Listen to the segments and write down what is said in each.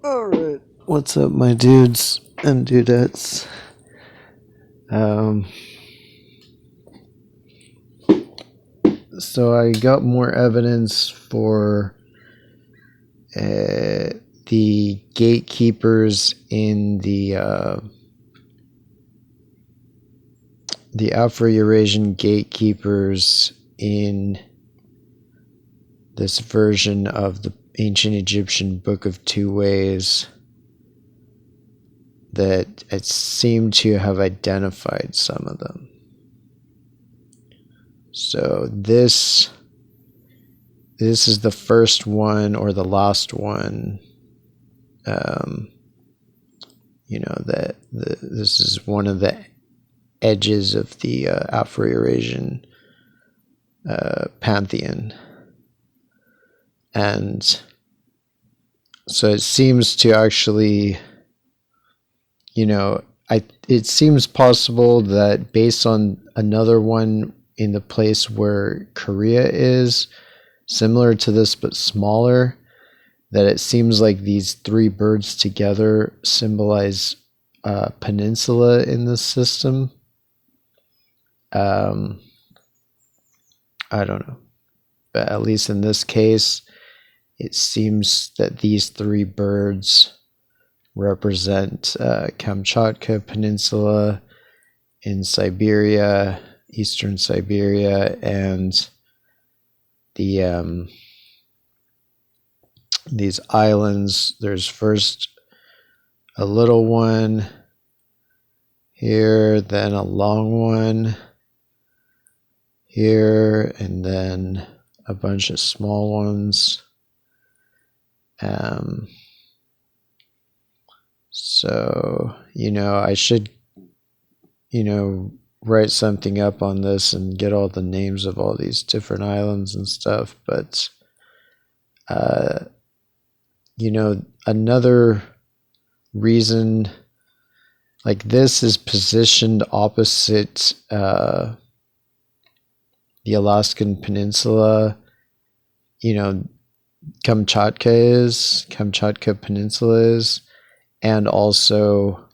Alright, what's up, my dudes and dudettes? So I got more evidence for the gatekeepers in the Afro-Eurasian gatekeepers in this version of the ancient Egyptian Book of Two Ways that it seemed to have identified some of them. So this is the first one or the last one. This is one of the edges of the Afro-Eurasian pantheon. And so it seems to actually, it seems possible that based on another one in the place where Korea is, similar to this but smaller, that it seems like these three birds together symbolize a peninsula in this system. I don't know. But at least in this case, it seems that these three birds represent Kamchatka Peninsula in Siberia, eastern Siberia, and the these islands. There's first a little one here, then a long one here, and then a bunch of small ones. So, I should, write something up on this and get all the names of all these different islands and stuff. But, another reason, like this is positioned opposite the Alaskan Peninsula, Kamchatka Peninsula is, and also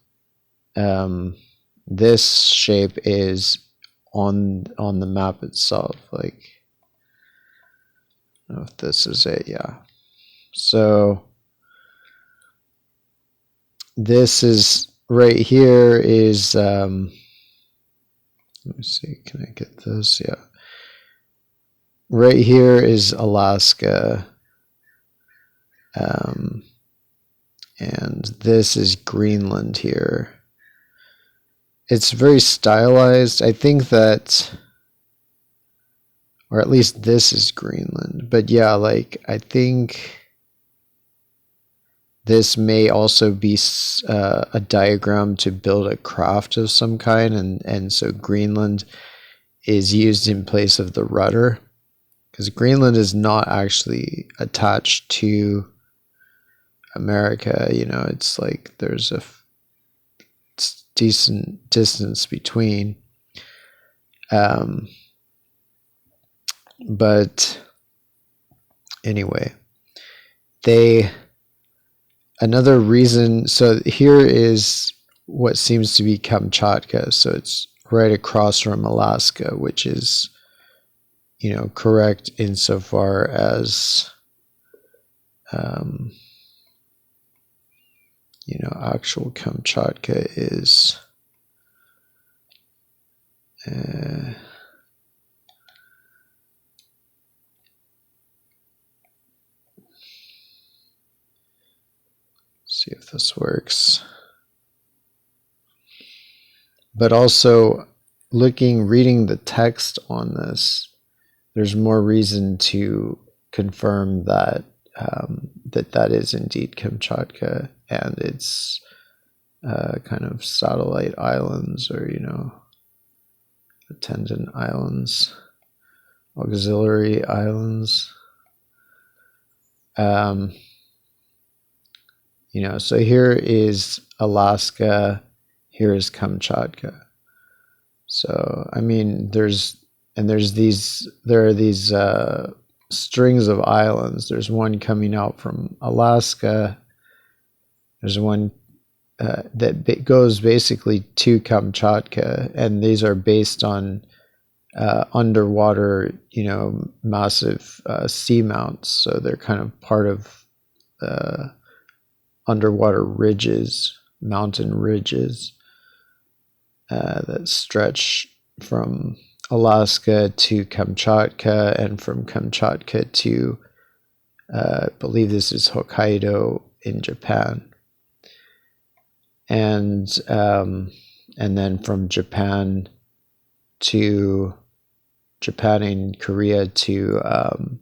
this shape is on the map itself. Like, I don't know if this is it, yeah. So this is right here is let me see, can I get this? Yeah. Right here is Alaska. And this is Greenland here. It's very stylized. I think that, or at least this is Greenland. But yeah, like, I think this may also be a diagram to build a craft of some kind. And so Greenland is used in place of the rudder. Because Greenland is not actually attached to America. It's like there's a decent distance between. But anyway, another reason, so here is what seems to be Kamchatka. So it's right across from Alaska, which is, correct insofar as, actual Kamchatka is, see if this works. But also reading the text on this, there's more reason to confirm that that is indeed Kamchatka, and it's kind of satellite islands, or attendant islands, auxiliary islands. So here is Alaska, here is Kamchatka. So I mean, there are these strings of islands. There's one coming out from Alaska, There's one that goes basically to Kamchatka, and these are based on underwater, massive seamounts. So they're kind of part of underwater ridges, mountain ridges that stretch from Alaska to Kamchatka, and from Kamchatka to I believe this is Hokkaido in Japan, and then from Japan and Korea to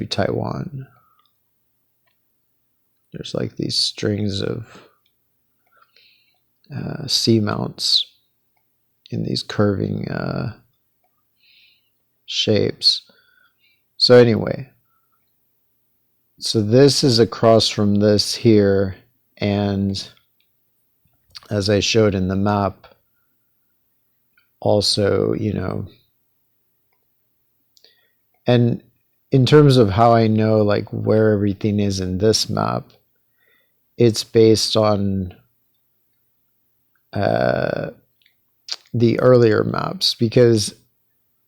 Taiwan. There's like these strings of seamounts in these curving shapes. So anyway, so this is across from this here, and as I showed in the map, also, and in terms of how I know like where everything is in this map, it's based on the earlier maps, because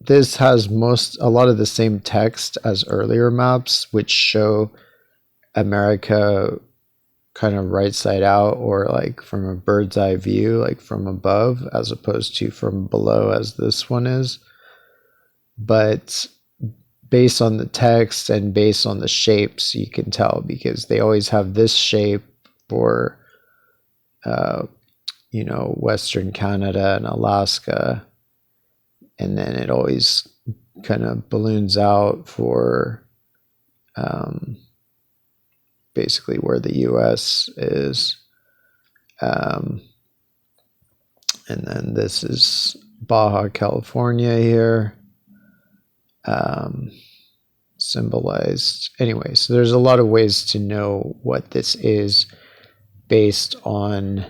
this has a lot of the same text as earlier maps, which show America kind of right side out, or like from a bird's eye view, like from above, as opposed to from below as this one is. But based on the text and based on the shapes, you can tell, because they always have this shape for Western Canada and Alaska, and then it always kind of balloons out for basically where the US is. And then this is Baja California here, symbolized. Anyway, so there's a lot of ways to know what this is based on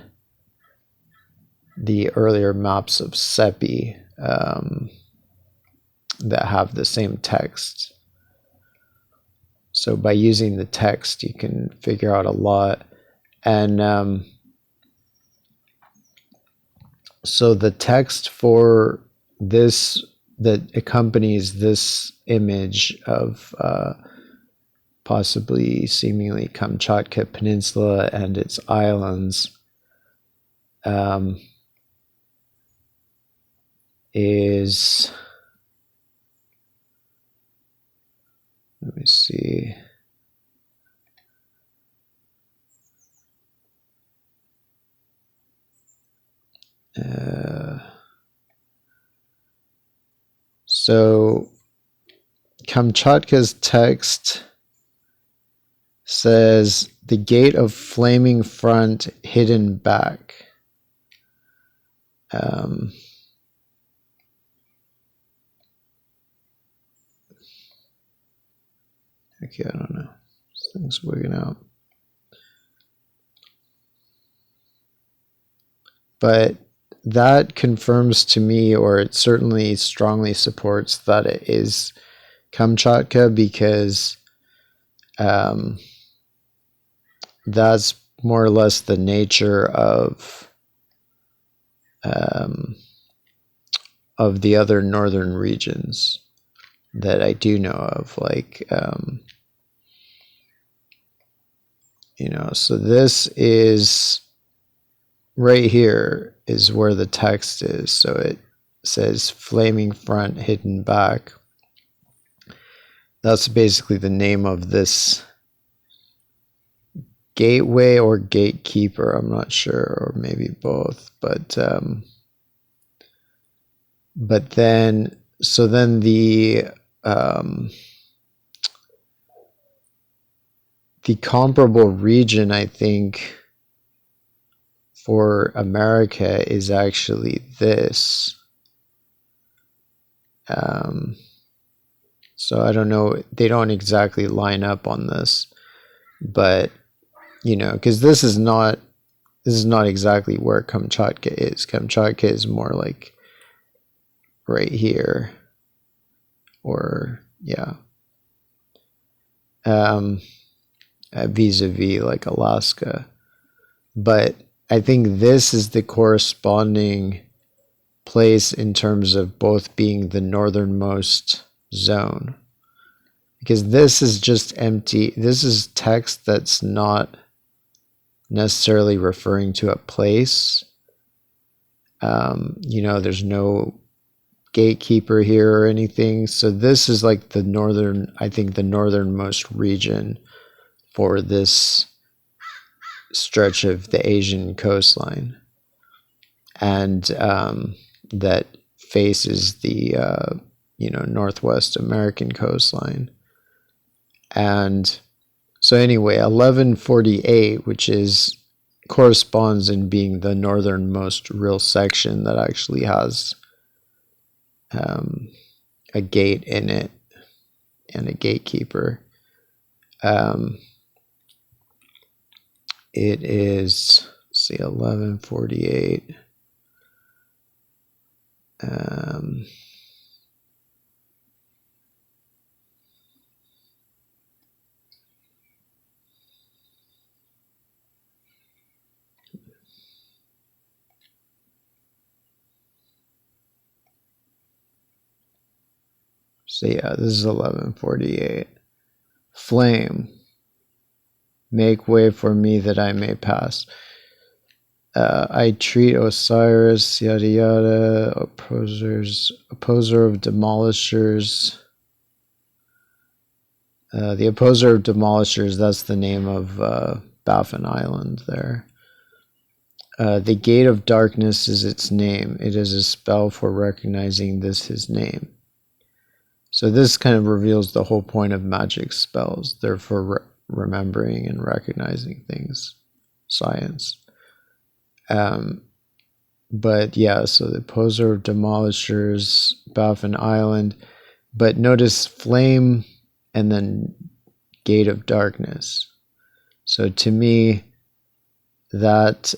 the earlier maps of Seppi that have the same text. So by using the text, you can figure out a lot. And so the text for this that accompanies this image of possibly seemingly Kamchatka Peninsula and its islands is, let me see. So Kamchatka's text says the gate of flaming front hidden back. Okay, I don't know. This thing's wigging out. But that confirms to me, or it certainly strongly supports that it is Kamchatka, because that's more or less the nature of the other northern regions that I do know of, like so this is right here is where the text is. So it says flaming front hidden back. That's basically the name of this gateway or gatekeeper. I'm not sure, or maybe both, but then the comparable region, I think, for America is actually this. So I don't know, they don't exactly line up on this, but because this is not exactly where Kamchatka is. Kamchatka is more like right here, or yeah. vis-a-vis like Alaska. But I think this is the corresponding place in terms of both being the northernmost zone. Because this is just empty. This is text that's not necessarily referring to a place. There's no gatekeeper here or anything. So this is like the northernmost region for this stretch of the Asian coastline. And that faces the, Northwest American coastline. And so anyway, 1148, which corresponds in being the northernmost real section that actually has a gate in it and a gatekeeper. It is, let's see, 1148. So yeah, this is 1148. Flame, make way for me that I may pass. I treat Osiris, yada yada, opposer of demolishers. The opposer of demolishers, that's the name of Baffin Island there. The gate of darkness is its name. It is a spell for recognizing this his name. So this kind of reveals the whole point of magic spells. They're for remembering and recognizing things. Science. But yeah, so the opposer of demolishers, Baffin Island. But notice flame and then gate of darkness. So to me, that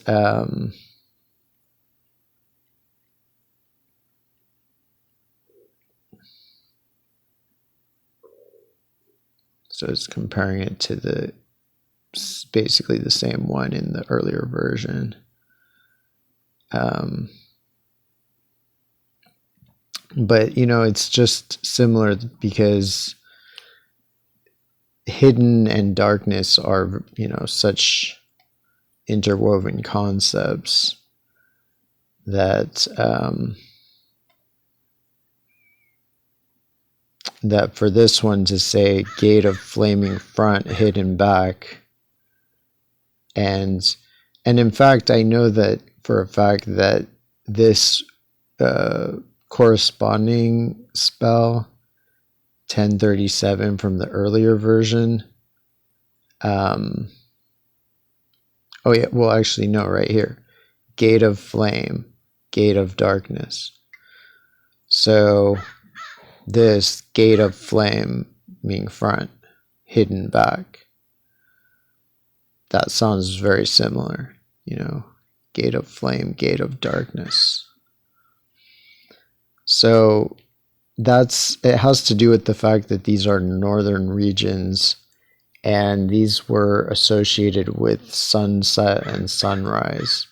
so it's comparing it to basically the same one in the earlier version. But it's just similar because hidden and darkness are such interwoven concepts that that for this one to say gate of flaming front, hidden back, and in fact I know that for a fact that this corresponding spell 1037 from the earlier version, oh yeah, well actually no, right here, gate of flame, gate of darkness. So this gate of flame being front, hidden back, that sounds very similar, gate of flame, gate of darkness. So it has to do with the fact that these are northern regions and these were associated with sunset and sunrise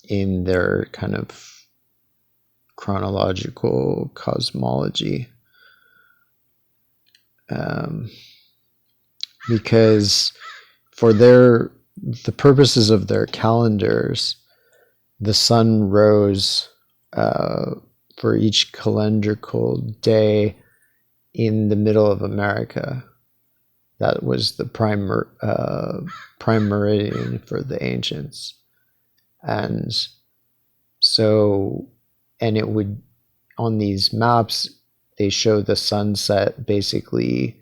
in their kind of chronological cosmology. Because for the purposes of their calendars, the sun rose for each calendrical day in the middle of America. That was the prime meridian for the ancients. And so, and it would, on these maps, they show the sunset basically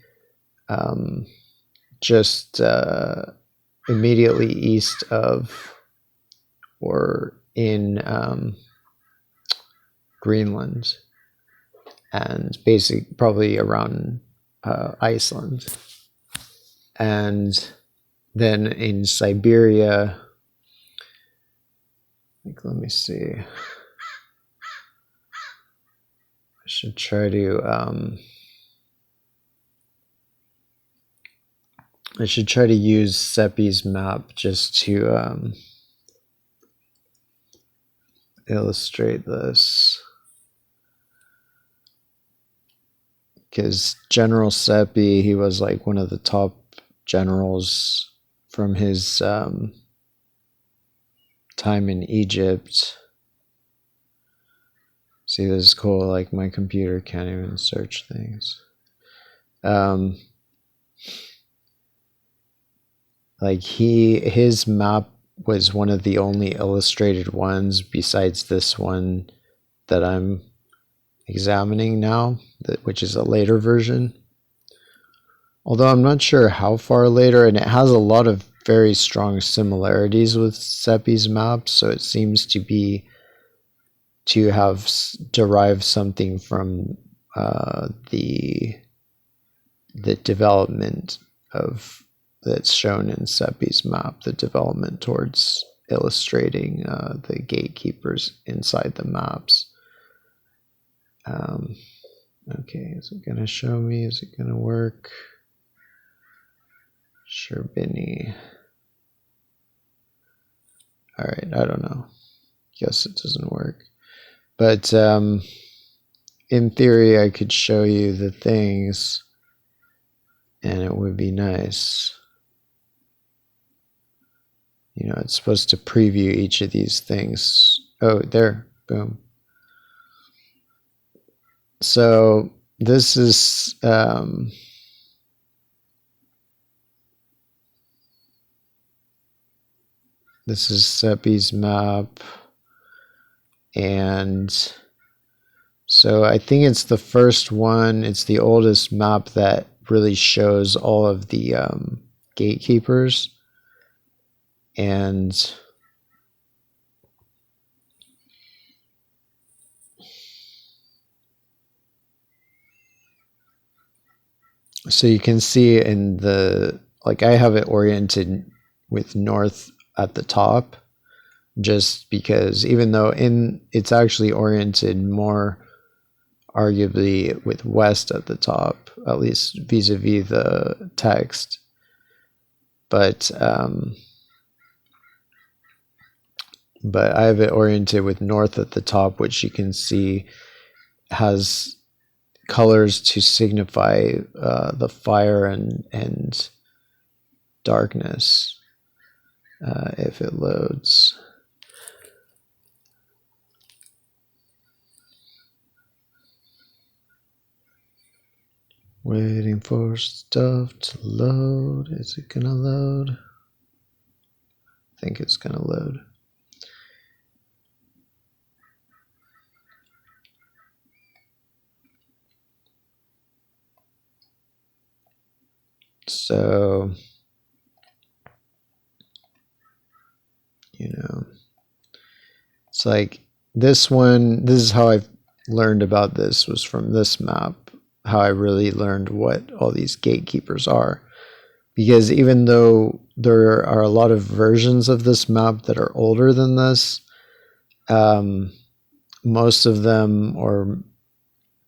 just immediately east of or in Greenland, and probably around Iceland. And then in Siberia, let me see. I should try to I should try to use Seppi's map just to illustrate this. Because General Seppi, he was like one of the top generals from his time in Egypt. See, this is cool. Like, my computer can't even search things. Like, his map was one of the only illustrated ones besides this one that I'm examining now, which is a later version. Although I'm not sure how far later, and it has a lot of very strong similarities with Seppi's map, so it seems to have derived something from the development of that's shown in Seppi's map, the development towards illustrating the gatekeepers inside the maps. Okay, is it gonna show me? Is it gonna work? Sherbini. All right, I don't know. Guess it doesn't work. But in theory, I could show you the things, and it would be nice. You know, it's supposed to preview each of these things. Oh, there, boom. So this is Seppi's map, and so I think it's the first one. It's the oldest map that really shows all of the gatekeepers. And so you can see in the, like, I have it oriented with north at the top, just because even though it's actually oriented more arguably with west at the top, at least vis-a-vis the text. But I have it oriented with north at the top, which you can see has colors to signify the fire and darkness. If it loads. Waiting for stuff to load. Is it gonna load? I think it's gonna load. So, you know, it's like this one, this is how I learned about this, was from this map, how I really learned what all these gatekeepers are. Because even though there are a lot of versions of this map that are older than this, most of them, or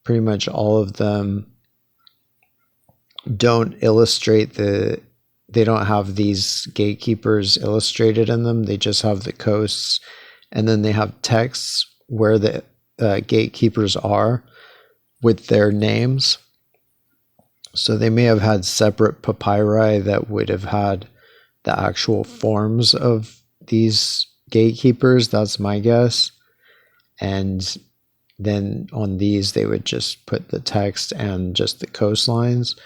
pretty much all of them, don't illustrate they don't have these gatekeepers illustrated in them. They just have the coasts, and then they have texts where the gatekeepers are with their names. So they may have had separate papyri that would have had the actual forms of these gatekeepers. That's my guess. And then on these, they would just put the text and just the coastlines.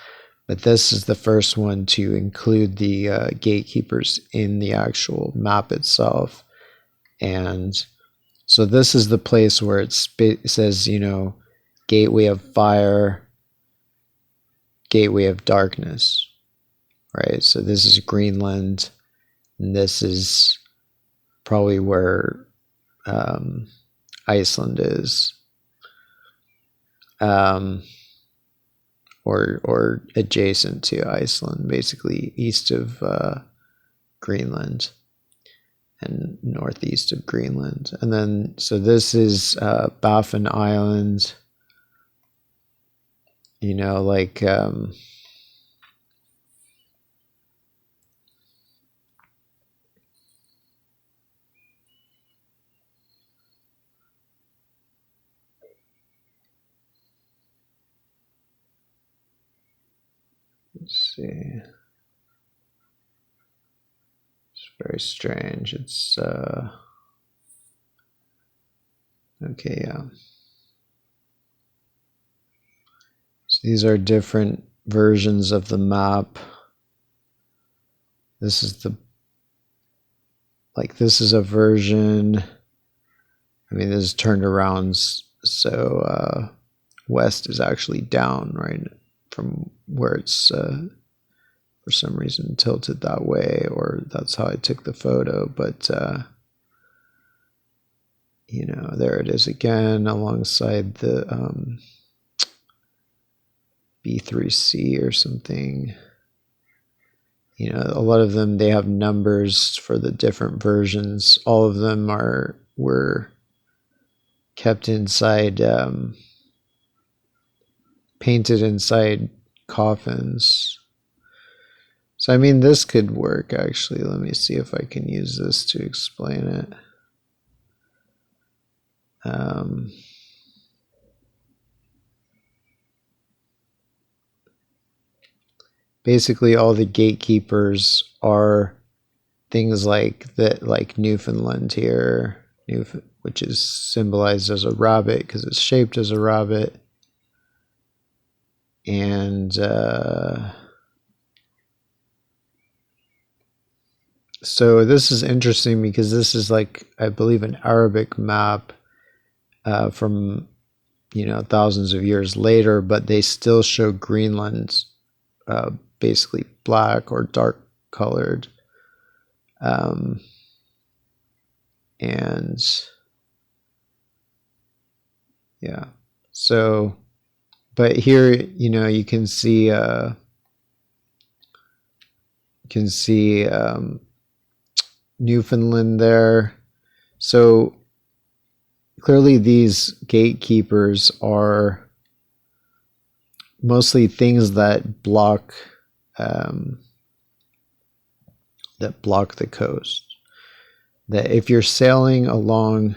But this is the first one to include the gatekeepers in the actual map itself. And so this is the place where it says, you know, gateway of fire, gateway of darkness, right? So this is Greenland, and this is probably where Iceland is. Or adjacent to Iceland, basically east of Greenland and northeast of Greenland. And then, so this is Baffin Island, you know, like Let's see. It's very strange. It's okay, yeah. So these are different versions of the map. This is this is a version. I mean, this is turned around, so west is actually down, right, from where it's for some reason tilted that way, or that's how I took the photo. But you know, there it is again alongside the B3C or something. You know, a lot of them, they have numbers for the different versions. All of them were kept inside, painted inside coffins. So, I mean, this could work, actually. Let me see if I can use this to explain it. Basically, all the gatekeepers are things like that, like Newfoundland here, which is symbolized as a rabbit because it's shaped as a rabbit. And so this is interesting because this is like, I believe, an Arabic map from, you know, thousands of years later, but they still show Greenland basically black or dark colored. And yeah, so, but here, you know, you can see Newfoundland there. So clearly these gatekeepers are mostly things that block the coast. That if you're sailing along,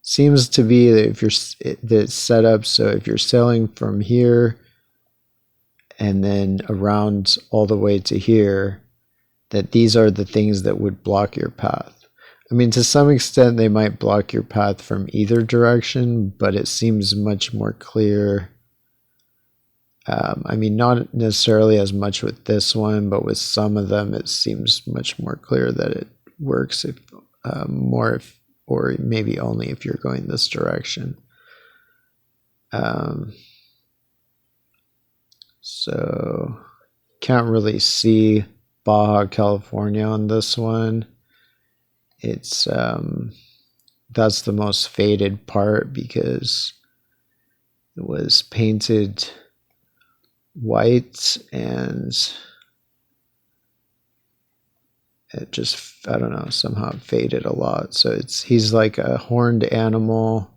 seems to be that if it's set up so if you're sailing from here and then around all the way to here, that these are the things that would block your path. I mean, to some extent, they might block your path from either direction, but it seems much more clear. I mean, not necessarily as much with this one, but with some of them, it seems much more clear that it works or maybe only if you're going this direction. So can't really see Baja California on this one. It's that's the most faded part because it was painted white and it just, I don't know, somehow faded a lot. So he's like a horned animal.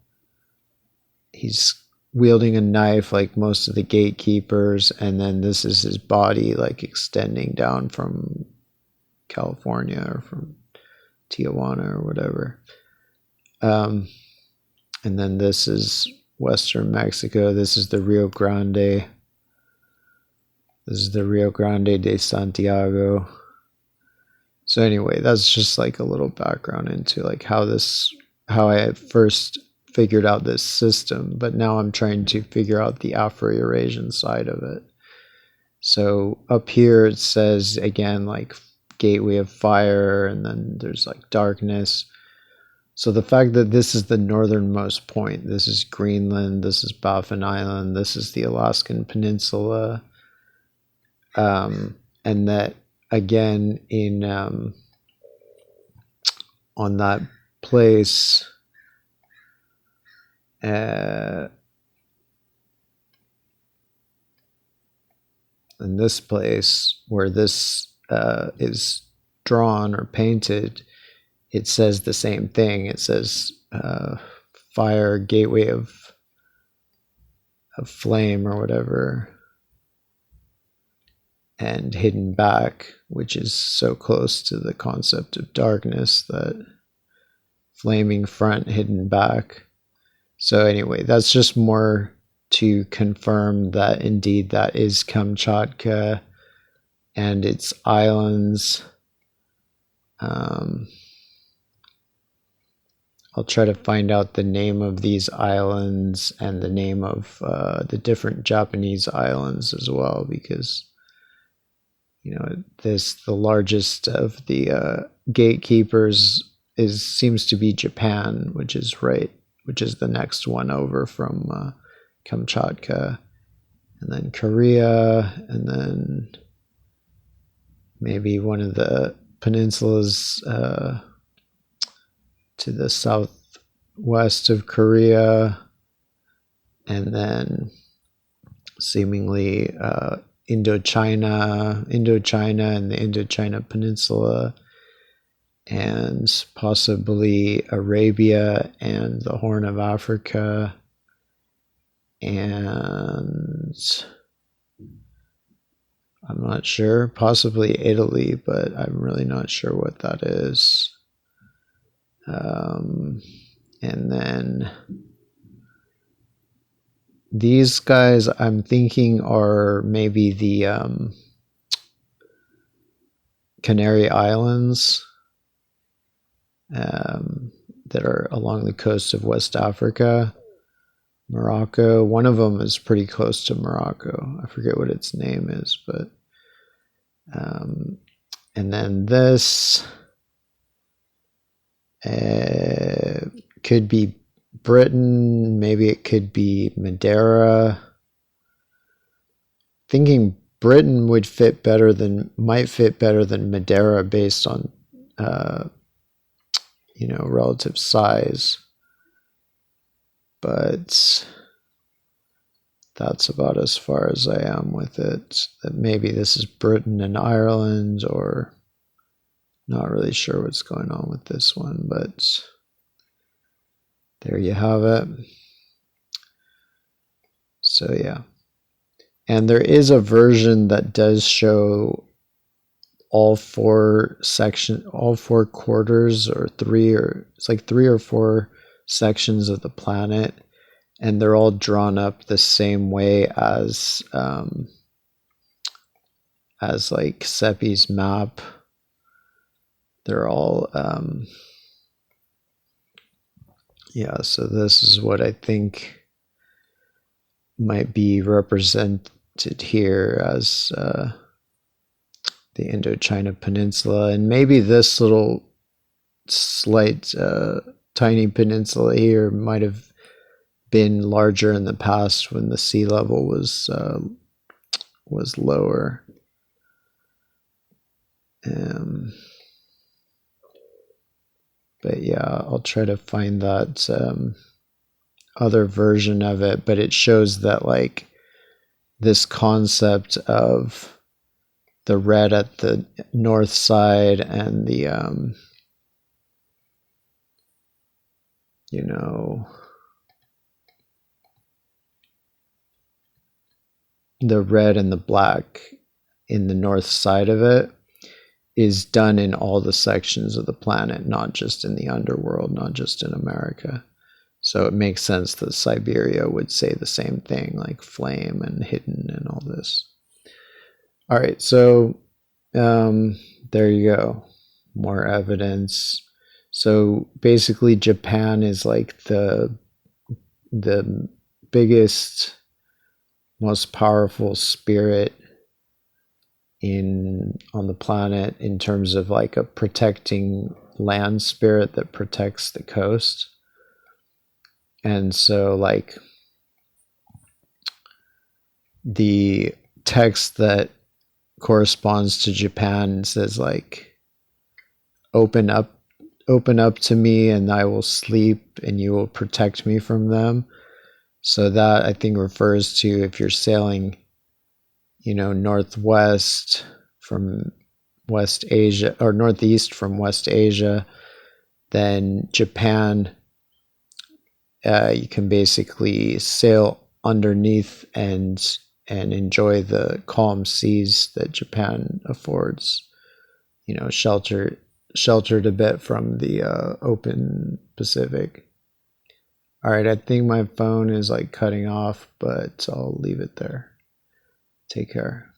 He's wielding a knife like most of the gatekeepers, and then this is his body like extending down from California or from Tijuana or whatever. And then this is Western Mexico. This is the Rio Grande. This is the Rio Grande de Santiago. So anyway, that's just like a little background into like how I first figured out this system, but now I'm trying to figure out the Afro-Eurasian side of it. So up here it says again like gateway of fire, and then there's like darkness. So the fact that this is the northernmost point, this is Greenland, this is Baffin Island, this is the Alaskan Peninsula, and that again in on that place in this place where this is drawn or painted, it says the same thing. It says fire, gateway of flame or whatever, and hidden back, which is so close to the concept of darkness, that flaming front, hidden back. So anyway, that's just more to confirm that indeed that is Kamchatka and its islands. I'll try to find out the name of these islands and the name of the different Japanese islands as well, because the largest of the gatekeepers seems to be Japan, which is the next one over from Kamchatka, and then Korea, and then maybe one of the peninsulas to the southwest of Korea, and then seemingly Indochina and the Indochina Peninsula, and possibly Arabia and the Horn of Africa, and I'm not sure, possibly Italy, but I'm really not sure what that is. And then these guys I'm thinking are maybe the Canary Islands that are along the coast of West Africa. Morocco, one of them is pretty close to Morocco. I forget what its name is, but and then this could be Britain, maybe it could be Madeira. Thinking Britain might fit better than Madeira based on relative size, but that's about as far as I am with it. That maybe this is Britain and Ireland, or not really sure what's going on with this one, but there you have it. So yeah, and there is a version that does show all four quarters, or it's like 3 or 4 sections of the planet, and they're all drawn up the same way as like Seppi's map. They're all so this is what I think might be represented here as the Indochina Peninsula, and maybe this little slight tiny peninsula here might have been larger in the past when the sea level was lower. But yeah, I'll try to find that other version of it, but it shows that like this concept of the red at the north side and the the red and the black in the north side of it is done in all the sections of the planet, not just in the underworld, not just in America. So it makes sense that Siberia would say the same thing, like flame and hidden and all this. All right, so there you go. More evidence. So basically Japan is like the biggest, most powerful spirit on the planet in terms of like a protecting land spirit that protects the coast. And so like the text that corresponds to Japan says like, open up to me and I will sleep and you will protect me from them. So that I think refers to if you're sailing northwest from West Asia, or northeast from West Asia, then Japan, you can basically sail underneath and enjoy the calm seas that Japan affords, sheltered a bit from the open Pacific. All right, I think my phone is like cutting off, but I'll leave it there. Take care.